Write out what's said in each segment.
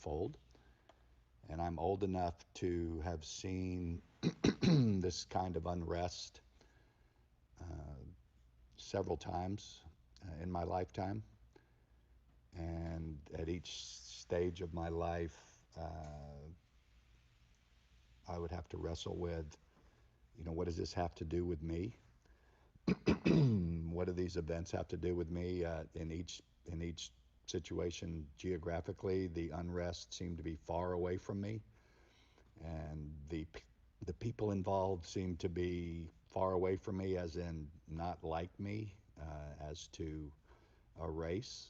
unfold. And I'm old enough to have seen this kind of unrest several times in my lifetime. And at each stage of my life, I would have to wrestle with, what does this have to do with me? What do these events have to do with me? In each situation, geographically, the unrest seemed to be far away from me, and the people involved seemed to be far away from me, as in not like me, as to a race.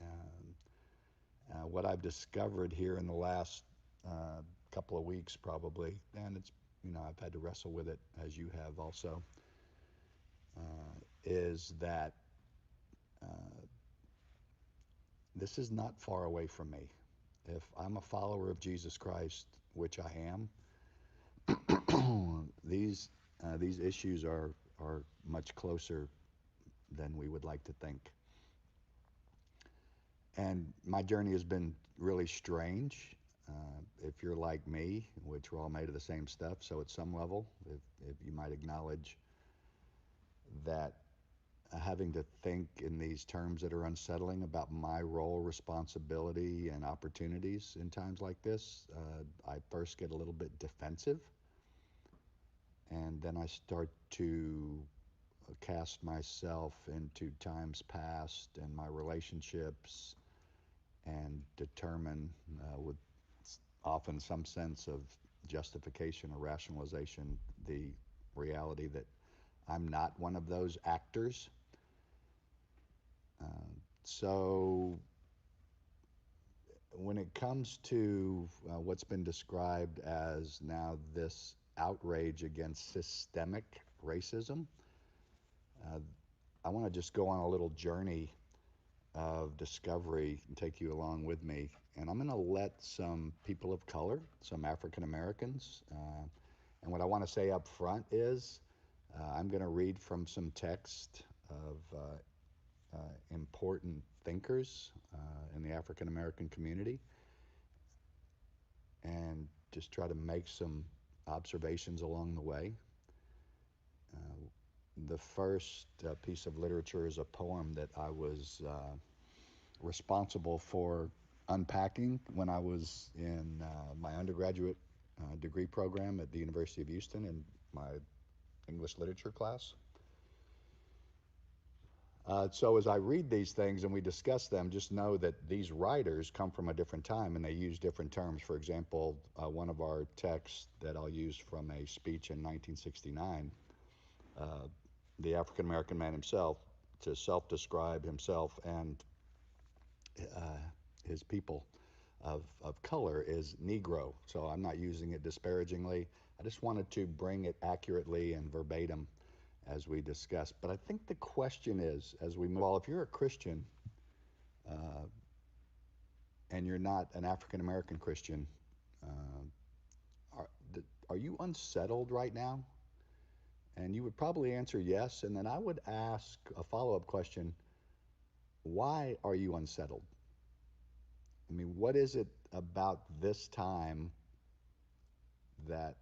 Um, what I've discovered here in the last couple of weeks, probably, and I've had to wrestle with it as you have also, is that this is not far away from me. If I'm a follower of Jesus Christ, which I am, these issues are much closer than we would like to think. And my journey has been really strange. If you're like me, which we're all made of the same stuff, so at some level, if you might acknowledge that having to think in these terms that are unsettling about my role, responsibility, and opportunities in times like this, I first get a little bit defensive, and then I start to cast myself into times past and my relationships and determine with often some sense of justification or rationalization the reality that I'm not one of those actors. So when it comes to what's been described as now this outrage against systemic racism, I want to just go on a little journey of discovery and take you along with me. And I'm going to let some people of color, some African Americans, and what I want to say up front is I'm going to read from some text of important thinkers in the African American community and just try to make some observations along the way. The first piece of literature is a poem that I was responsible for unpacking when I was in my undergraduate degree program at the University of Houston in my English literature class. So as I read these things and we discuss them, just know that these writers come from a different time and they use different terms. For example, one of our texts that I'll use from a speech in 1969, the African American man himself, to self-describe himself and his people of color, is Negro. So I'm not using it disparagingly. I just wanted to bring it accurately and verbatim as we discuss. But I think the question is, as we move, well, if you're a Christian and you're not an African American Christian, are, are you unsettled right now? And you would probably answer yes. And then I would ask a follow-up question: why are you unsettled? I mean, what is it about this time that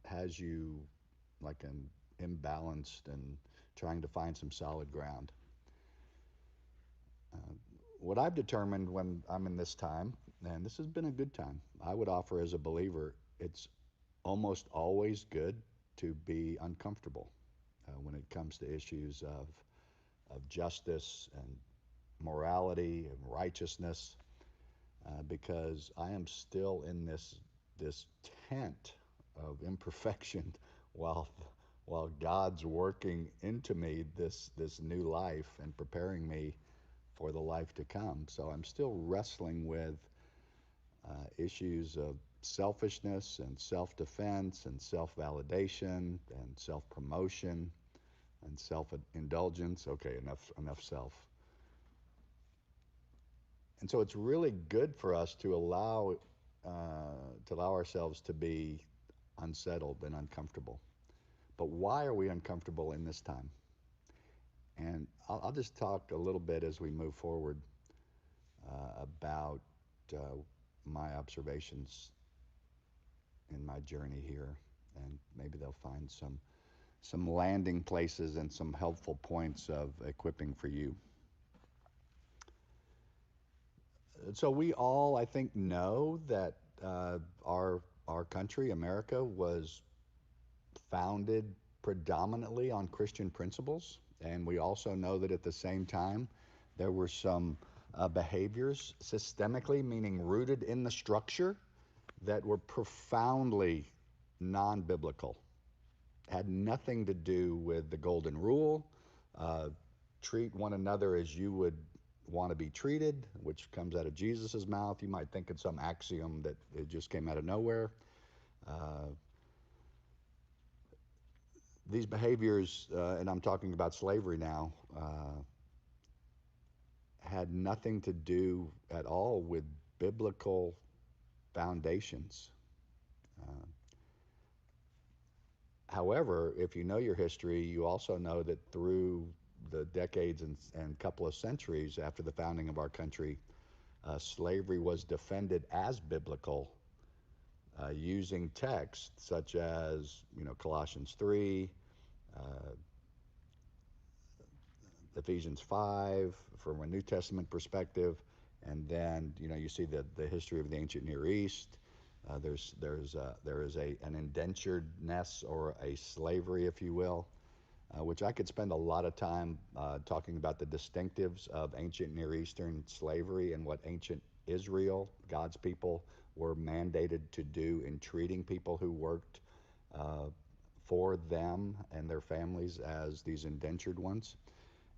has you like an imbalanced and trying to find some solid ground? What I've determined when I'm in this time, and this has been a good time, I would offer as a believer, it's almost always good to be uncomfortable when it comes to issues of justice and morality and righteousness, because I am still in this tent of imperfection while God's working into me this new life and preparing me for the life to come. So I'm still wrestling with issues of selfishness and self-defense and self-validation and self-promotion and self-indulgence. Okay, enough self. And so it's really good for us to allow ourselves to be unsettled and uncomfortable. But why are we uncomfortable in this time? And I'll just talk a little bit as we move forward about my observations in my journey here, and maybe they'll find some landing places and some helpful points of equipping for you. So we all, I think, know that our country, America, was founded predominantly on Christian principles, and we also know that at the same time there were some behaviors systemically, meaning rooted in the structure, that were profoundly non-biblical. Had nothing to do with the golden rule. Uh, Treat one another as you would want to be treated, which comes out of Jesus's mouth. You might think it's some axiom that it just came out of nowhere. Uh, these behaviors, and I'm talking about slavery now, had nothing to do at all with biblical foundations. Uh, However, if you know your history, you also know that through the decades and couple of centuries after the founding of our country, slavery was defended as biblical using texts such as, Colossians 3, uh, Ephesians 5 from a New Testament perspective, and then you see the history of the ancient Near East. There is an indenturedness or a slavery, if you will, which I could spend a lot of time talking about the distinctives of ancient Near Eastern slavery and what ancient Israel, God's people, were mandated to do in treating people who worked uh, for them and their families as these indentured ones,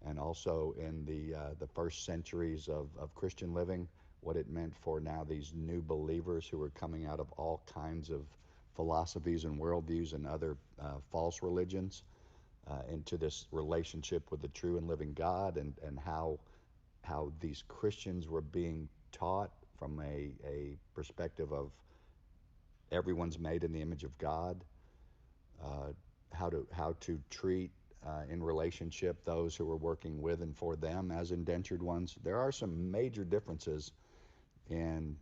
and also in the first centuries of Christian living, what it meant for now these new believers who were coming out of all kinds of philosophies and worldviews and other false religions into this relationship with the true and living God, and how these Christians were being taught from a perspective of everyone's made in the image of God, uh, how to treat in relationship those who are working with and for them as indentured ones. There are some major differences in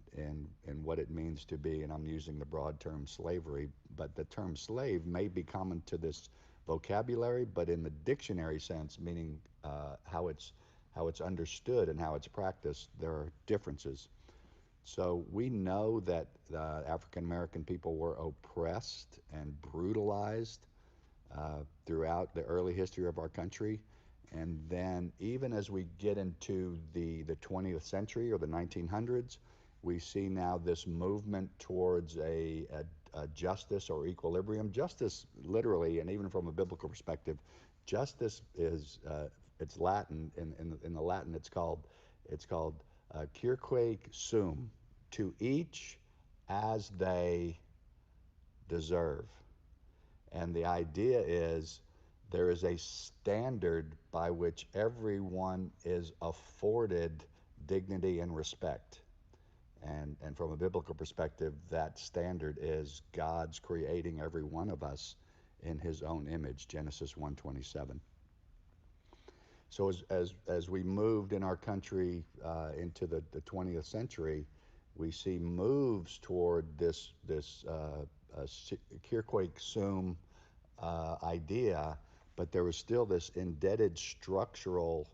what it means to be, and I'm using the broad term slavery, but the term slave may be common to this vocabulary, but in the dictionary sense, meaning how it's understood and how it's practiced, there are differences. So we know that African American people were oppressed and brutalized throughout the early history of our country. And then even as we get into the 20th century or the 1900s, we see now this movement towards a justice or equilibrium. Justice, literally, and even from a biblical perspective, justice is it's Latin. In the Latin, it's called cirque sum, to each as they deserve. And the idea is there is a standard by which everyone is afforded dignity and respect. And from a biblical perspective, that standard is God's creating every one of us in his own image, Genesis 1:27. So as we moved in our country into the 20th century, we see moves toward this cirque sum idea, but there was still this embedded structural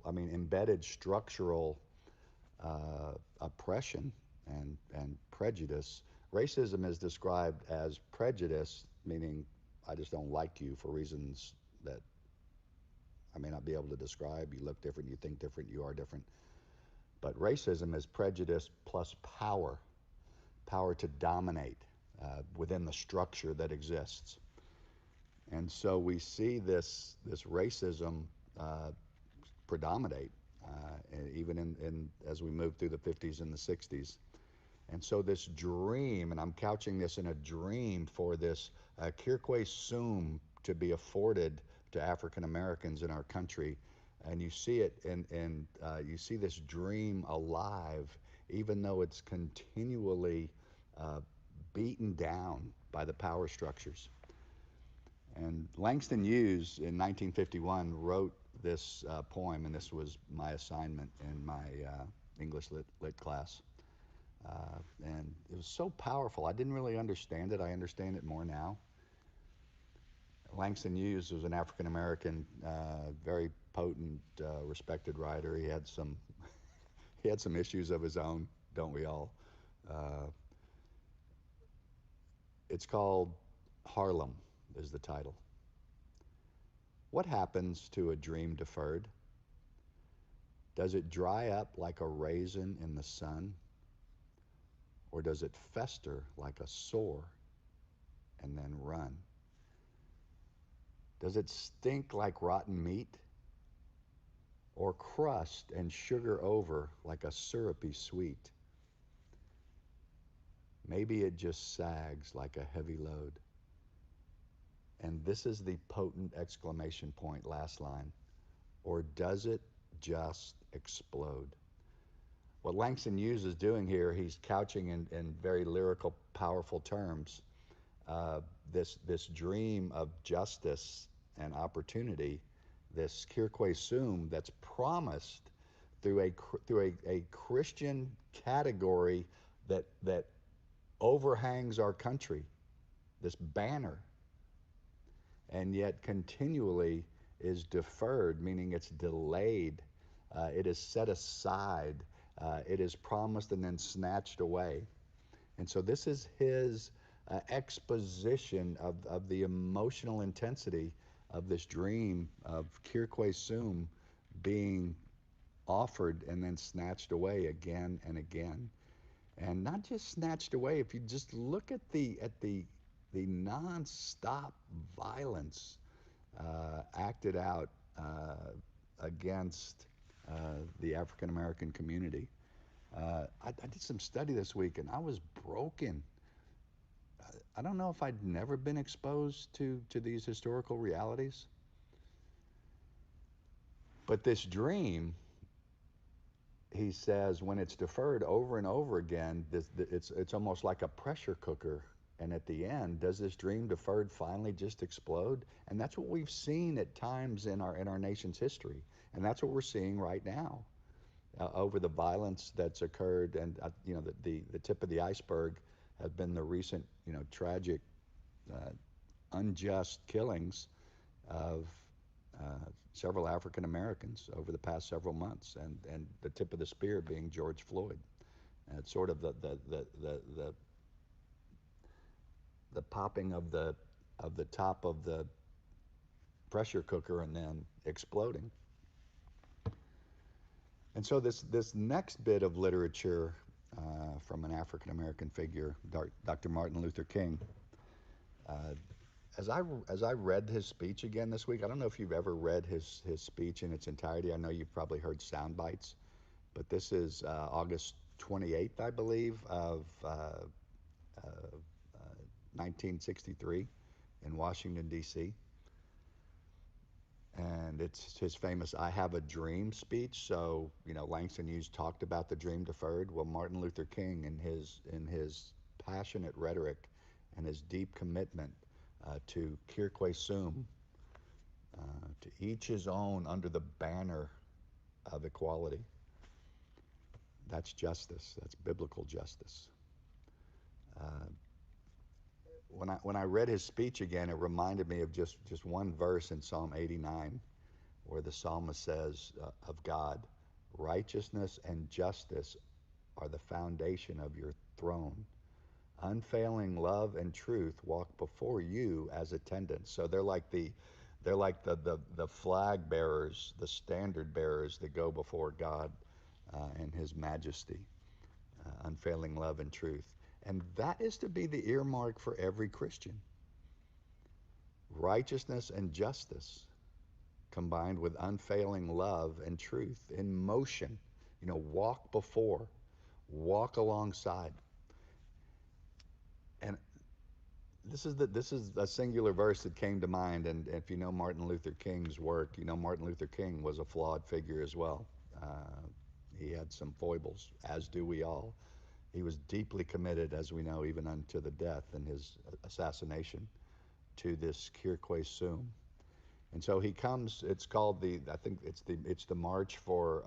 oppression and prejudice. Racism is described as prejudice, meaning I just don't like you for reasons that I may not be able to describe. You look different, you think different, you are different. But racism is prejudice plus power to dominate within the structure that exists. And so we see this racism uh, predominate, even in as we move through the 50s and the 60s. And so this dream, and I'm couching this in a dream for this cirque sum to be afforded to African Americans in our country, and you see it, and you see this dream alive, even though it's continually uh, beaten down by the power structures. And Langston Hughes in 1951 wrote this poem, and this was my assignment in my English lit class. And was so powerful. I didn't really understand it. I understand it more now. Langston Hughes was an African American, very potent, respected writer. He had some issues of his own, don't we all? Uh, it's called Harlem, is the title. What happens to a dream deferred? Does it dry up like a raisin in the sun, or does it fester like a sore and then run? Does it stink like rotten meat, or crust and sugar over like a syrupy sweet? Maybe it just sags like a heavy load. And this is the potent exclamation point, last line. Or does it just explode? What Langston Hughes is doing here, he's couching in very lyrical, powerful terms uh, this dream of justice and opportunity, this cirque sum that's promised through a Christian category that overhangs our country, this banner, and yet continually is deferred, meaning it's delayed, it is set aside, it is promised and then snatched away. And so this is his exposition of the emotional intensity of this dream of cirque sum being offered and then snatched away again and again. And not just snatched away. If you just look at the nonstop violence acted out against the African American community. I did some study this week and I was broken. I don't know if I'd never been exposed to these historical realities, but this dream, he says, when it's deferred over and over again, it's almost like a pressure cooker. And at the end, does this dream deferred finally just explode? And that's what we've seen at times in our nation's history, and that's what we're seeing right now over the violence that's occurred. And the tip of the iceberg have been the recent tragic, uh, unjust killings of several African Americans over the past several months, and the tip of the spear being George Floyd. And it's sort of the popping of the top of the pressure cooker and then exploding. And so this next bit of literature from an African American figure, Dr. Martin Luther King. Uh, as I read his speech again this week, I don't know if you've ever read his speech in its entirety. I know you've probably heard sound bites, but this is August 28th, I believe, of 1963 in Washington, D.C. And it's his famous "I Have a Dream" speech. So Langston Hughes talked about the dream deferred. Well, Martin Luther King, in his passionate rhetoric and his deep commitment to cirque sum, to each his own under the banner of equality. That's justice. That's biblical justice. Uh, when I read his speech again, it reminded me of just one verse in Psalm 89, where the psalmist says of God, "Righteousness and justice are the foundation of your throne. Unfailing love and truth walk before you as attendants." So they're like the flag bearers, the standard bearers that go before God and His majesty, unfailing love and truth. And that is to be the earmark for every Christian. Righteousness and justice combined with unfailing love and truth in motion. Walk before, walk alongside. And this is a singular verse that came to mind. And if you know Martin Luther King's work, Martin Luther King was a flawed figure as well. He had some foibles, as do we all. He was deeply committed, as we know, even unto the death in his assassination, to this cirque sum. And so he comes. It's called I think it's the March for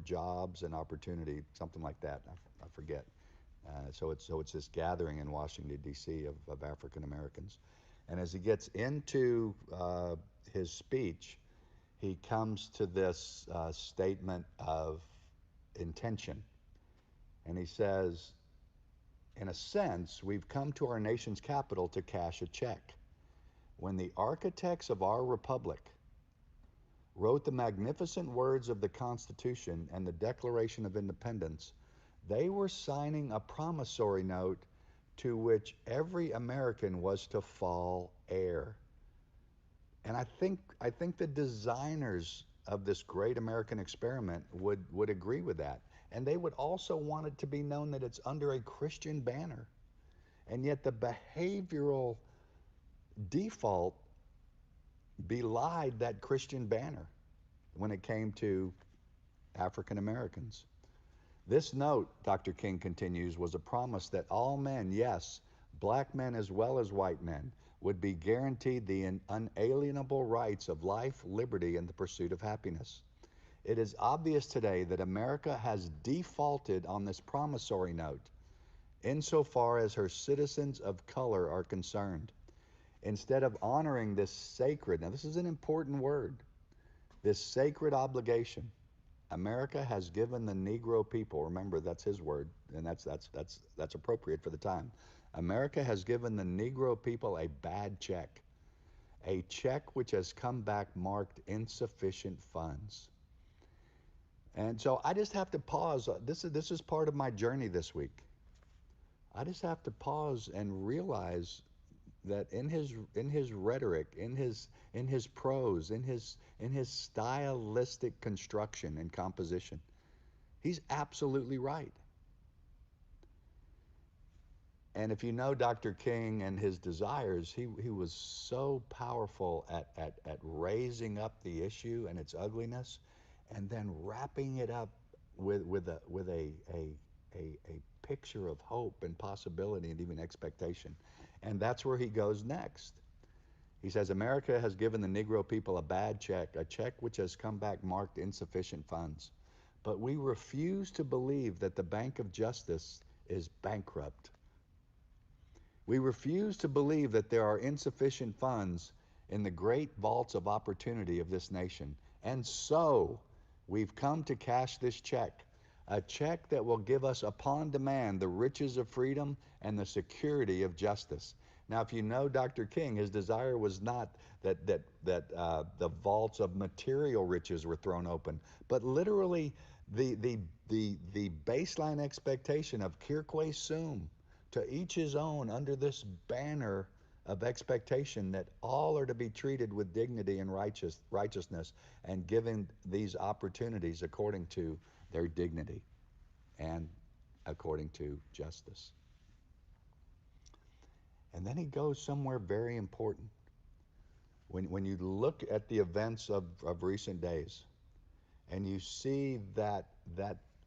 Jobs and Opportunity, something like that. I forget. So it's this gathering in Washington D.C. of African Americans, and as he gets into his speech, he comes to this statement of intention, and he says, in a sense, we've come to our nation's capital to cash a check. When the architects of our republic wrote the magnificent words of the Constitution and the Declaration of Independence, they were signing a promissory note to which every American was to fall heir. And I think the designers of this great American experiment would agree with that. And they would also want it to be known that it's under a Christian banner. And yet the behavioral default belied that Christian banner when it came to African Americans. This note, Dr. King continues, was a promise that all men, yes, black men as well as white men, would be guaranteed the unalienable rights of life, liberty, and the pursuit of happiness. It is obvious today that America has defaulted on this promissory note insofar as her citizens of color are concerned. Instead of honoring this sacred, now this is an important word, this sacred obligation, America has given the Negro people, remember that's his word, and that's appropriate for the time. America has given the Negro people a bad check, a check which has come back marked insufficient funds. And so I just have to pause. This is part of my journey this week. I just have to pause and realize that in his rhetoric, in his prose, in his stylistic construction and composition, he's absolutely right. And if you know Dr. King and his desires, he was so powerful at raising up the issue and its ugliness, and then wrapping it up with a picture of hope and possibility and even expectation. And that's where he goes next. He says, America has given the Negro people a bad check, a check which has come back marked insufficient funds. But we refuse to believe that the Bank of Justice is bankrupt. We refuse to believe that there are insufficient funds in the great vaults of opportunity of this nation. And so we've come to cash this check, a check that will give us upon demand the riches of freedom and the security of justice. Now, if you know Dr. King, his desire was not that the vaults of material riches were thrown open, but literally the baseline expectation of Kirque sum, to each his own, under this banner of expectation that all are to be treated with dignity and righteousness, and given these opportunities according to their dignity and according to justice. And then he goes somewhere very important. When you look at the events of recent days, and you see that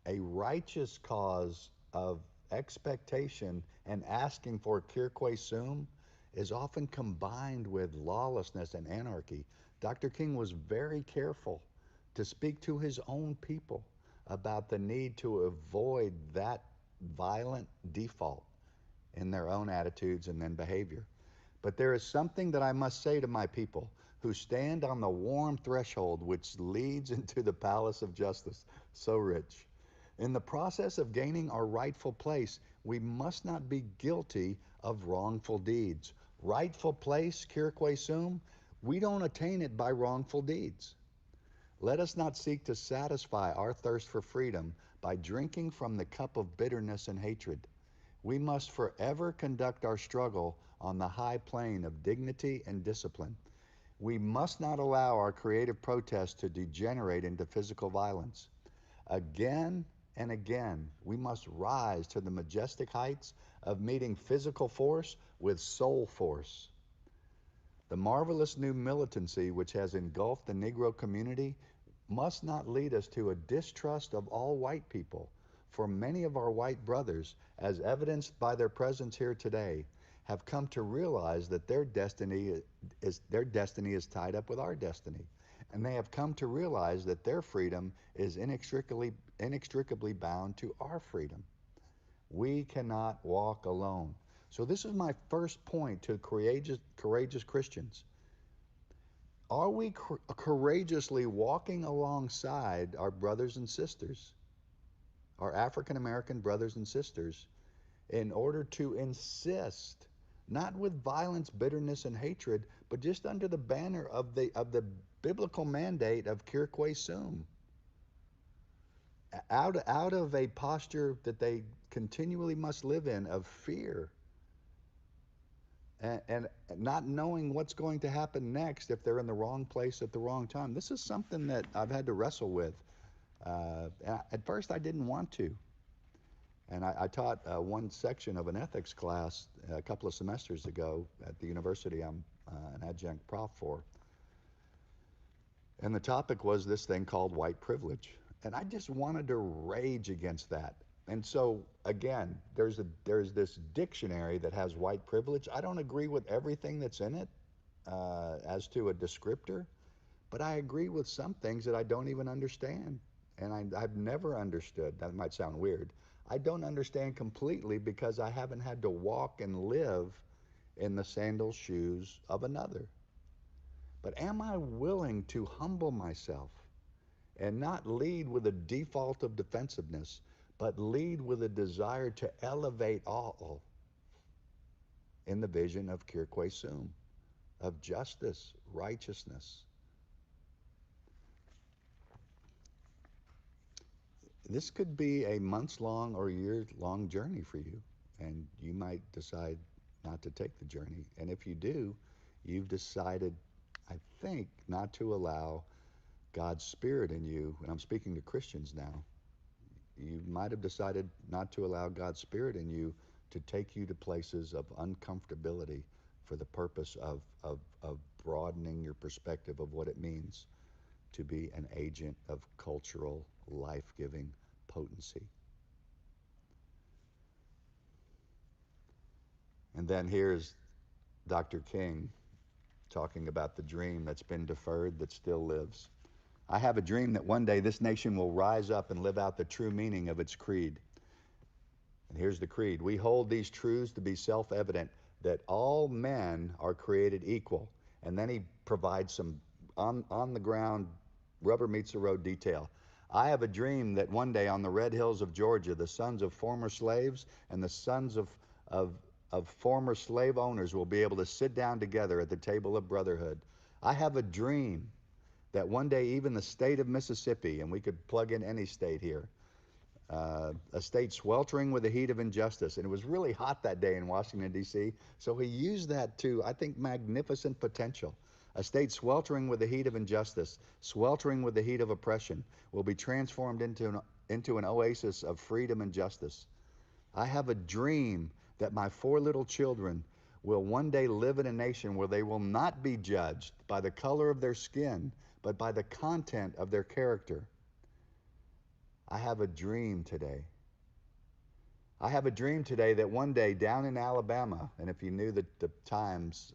a righteous cause of expectation and asking for Kirque sum is often combined with lawlessness and anarchy. Dr. King was very careful to speak to his own people about the need to avoid that violent default in their own attitudes and then behavior. But there is something that I must say to my people who stand on the warm threshold which leads into the palace of justice, so rich. In the process of gaining our rightful place, we must not be guilty of wrongful deeds. Rightful place, Kirque sum, we don't attain it by wrongful deeds. Let us not seek to satisfy our thirst for freedom by drinking from the cup of bitterness and hatred. We must forever conduct our struggle on the high plane of dignity and discipline. We must not allow our creative protest to degenerate into physical violence. Again and again, we must rise to the majestic heights of meeting physical force with soul force. The marvelous new militancy which has engulfed the Negro community must not lead us to a distrust of all white people, for many of our white brothers, as evidenced by their presence here today, have come to realize that their destiny is tied up with our destiny. And they have come to realize that their freedom is inextricably bound to our freedom. We cannot walk alone. So this is my first point to courageous Christians. Are we courageously walking alongside our brothers and sisters, our African American brothers and sisters, in order to insist, not with violence, bitterness, and hatred, but just under the banner of the biblical mandate of Kirkwe Sum, out of a posture that they continually must live in of fear and not knowing what's going to happen next if they're in the wrong place at the wrong time. This is something that I've had to wrestle with. At first, I didn't want to. And I taught one section of an ethics class a couple of semesters ago at the university I'm an adjunct prof for. And the topic was this thing called white privilege. And I just wanted to rage against that. And so, again, there's this dictionary that has white privilege. I don't agree with everything that's in it as to a descriptor, but I agree with some things that I don't even understand. And I've never understood. That might sound weird. I don't understand completely because I haven't had to walk and live in the sandal shoes of another. But am I willing to humble myself and not lead with a default of defensiveness, but lead with a desire to elevate all in the vision of Kirkwe Sum, of justice, righteousness? This could be a months-long or year-long journey for you, and you might decide not to take the journey. And if you do, you've decided, I think, not to allow God's Spirit in you, and I'm speaking to Christians now, you might have decided not to allow God's Spirit in you to take you to places of uncomfortability for the purpose of broadening your perspective of what it means to be an agent of cultural, life-giving potency. And then here's Dr. King talking about the dream that's been deferred that still lives. I have a dream that one day this nation will rise up and live out the true meaning of its creed. And here's the creed. We hold these truths to be self-evident, that all men are created equal. And then he provides some on the ground, rubber meets the road detail. I have a dream that one day on the red hills of Georgia, the sons of former slaves and the sons of, of former slave owners will be able to sit down together at the table of brotherhood. I have a dream that one day even the state of Mississippi, and we could plug in any state here, a state sweltering with the heat of injustice. And it was really hot that day in Washington, D.C., so he used that to, I think, magnificent potential. A state sweltering with the heat of injustice, sweltering with the heat of oppression, will be transformed into an oasis of freedom and justice. I have a dream that my four little children will one day live in a nation where they will not be judged by the color of their skin, but by the content of their character. I have a dream today. I have a dream today that one day down in Alabama, and if you knew the times,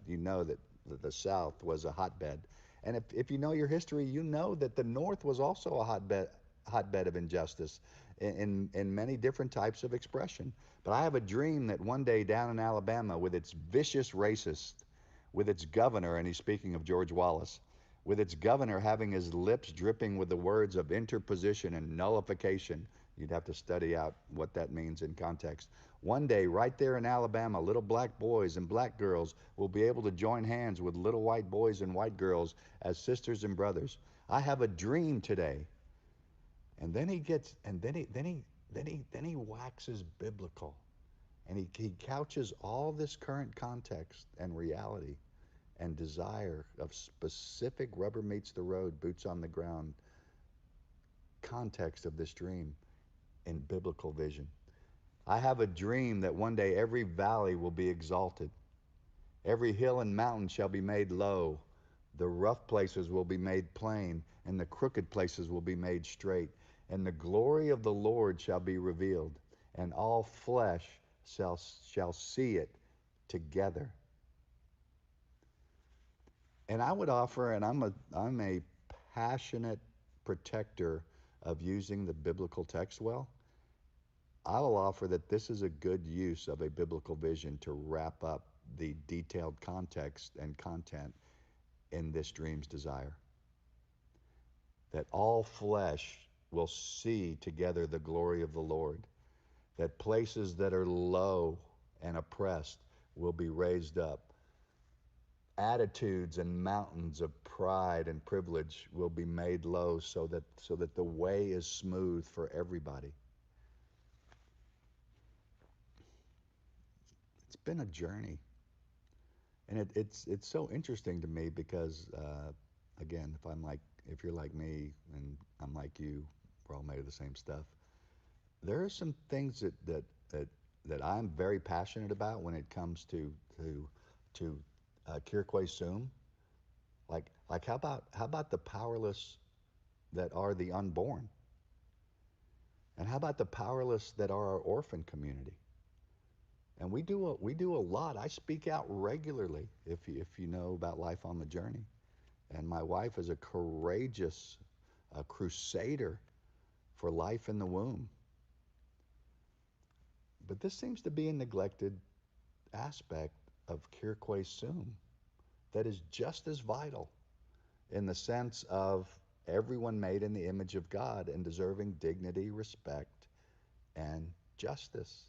you know that the South was a hotbed. And if you know your history, you know that the North was also a hotbed of injustice in many different types of expression. But I have a dream that one day down in Alabama, with its vicious racist, with its governor, and he's speaking of George Wallace, with its governor having his lips dripping with the words of interposition and nullification. You'd have to study out what that means in context. One day, right there in Alabama, little black boys and black girls will be able to join hands with little white boys and white girls as sisters and brothers. I have a dream today. And then he gets, and then he waxes biblical, and he couches all this current context and reality and desire of specific rubber meets the road, boots on the ground context of this dream in biblical vision. I have a dream that one day every valley will be exalted, every hill and mountain shall be made low, the rough places will be made plain, and the crooked places will be made straight, and the glory of the Lord shall be revealed, and all flesh shall see it together. And I would offer, and I'm a passionate protector of using the biblical text well. I will offer that this is a good use of a biblical vision to wrap up the detailed context and content in this dream's desire. That all flesh will see together the glory of the Lord, that places that are low and oppressed will be raised up. Attitudes and mountains of pride and privilege will be made low so that the way is smooth for everybody. It's been a journey. And it's so interesting to me because again, if you're like me and I'm like you, we're all made of the same stuff. There are some things that I'm very passionate about when it comes to Kirkway Sum. Like how about the powerless that are the unborn, and how about the powerless that are our orphan community? And we do a lot. I speak out regularly if you know about Life on the Journey. And my wife is a courageous crusader for life in the womb. But this seems to be a neglected aspect of Kirkway Sum that is just as vital in the sense of everyone made in the image of God and deserving dignity, respect, and justice.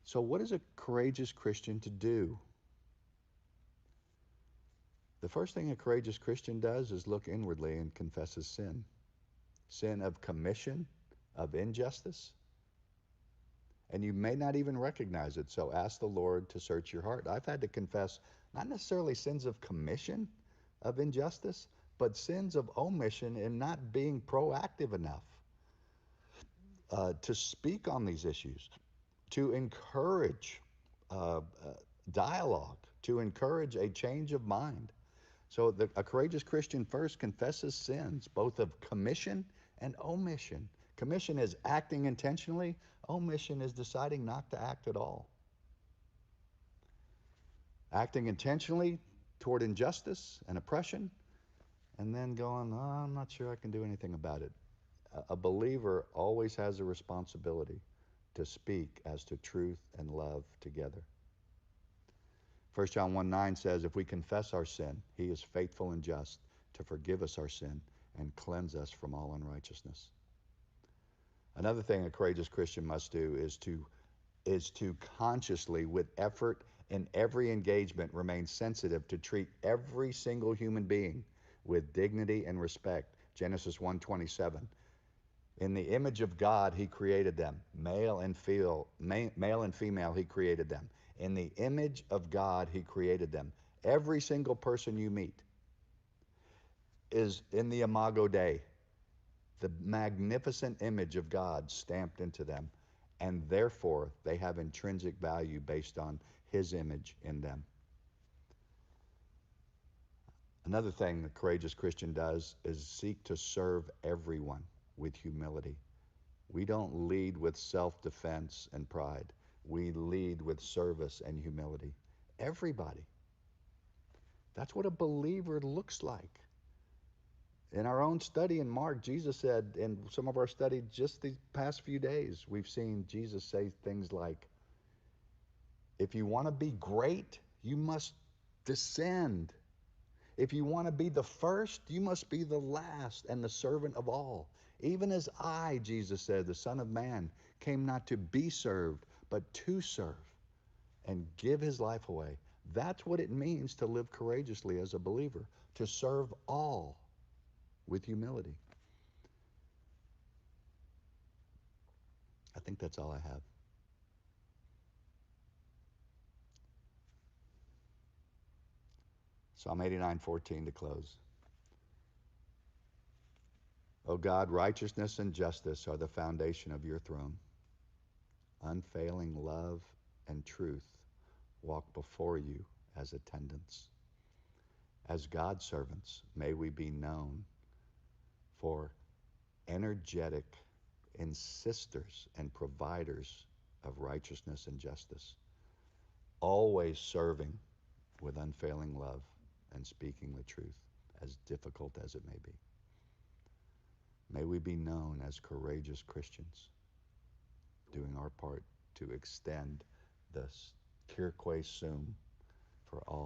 So, what is a courageous Christian to do? The first thing a courageous Christian does is look inwardly and confess his sin. Sin of commission, of injustice. And you may not even recognize it, so ask the Lord to search your heart. I've had to confess not necessarily sins of commission, of injustice, but sins of omission in not being proactive enough to speak on these issues, to encourage dialogue, to encourage a change of mind. So a courageous Christian first confesses sins, both of commission and omission. Commission is acting intentionally. Omission is deciding not to act at all. Acting intentionally toward injustice and oppression, and then going, oh, I'm not sure I can do anything about it. A believer always has a responsibility to speak as to truth and love together. 1 John 1:9 says, if we confess our sin, he is faithful and just to forgive us our sin and cleanse us from all unrighteousness. Another thing a courageous Christian must do is to consciously, with effort in every engagement, remain sensitive to treat every single human being with dignity and respect. Genesis 1:27. In the image of God, he created them. Male and female, he created them. In the image of God, he created them. Every single person you meet is in the Imago Dei, the magnificent image of God stamped into them, and therefore they have intrinsic value based on his image in them. Another thing the courageous Christian does is seek to serve everyone with humility. We don't lead with self-defense and pride. We lead with service and humility. Everybody. That's what a believer looks like. In our own study in Mark, Jesus said, in some of our study just these past few days, we've seen Jesus say things like, if you want to be great, you must descend. If you want to be the first, you must be the last and the servant of all. Even as I, Jesus said, the Son of Man, came not to be served, but to serve and give his life away. That's what it means to live courageously as a believer, to serve all with humility. I think that's all I have. Psalm 89:14 to close. O God, righteousness and justice are the foundation of your throne. Unfailing love and truth walk before you as attendants. As God's servants, may we be known for energetic insisters and providers of righteousness and justice, always serving with unfailing love and speaking the truth, as difficult as it may be. May we be known as courageous Christians, doing our part to extend the Kir Sum for all.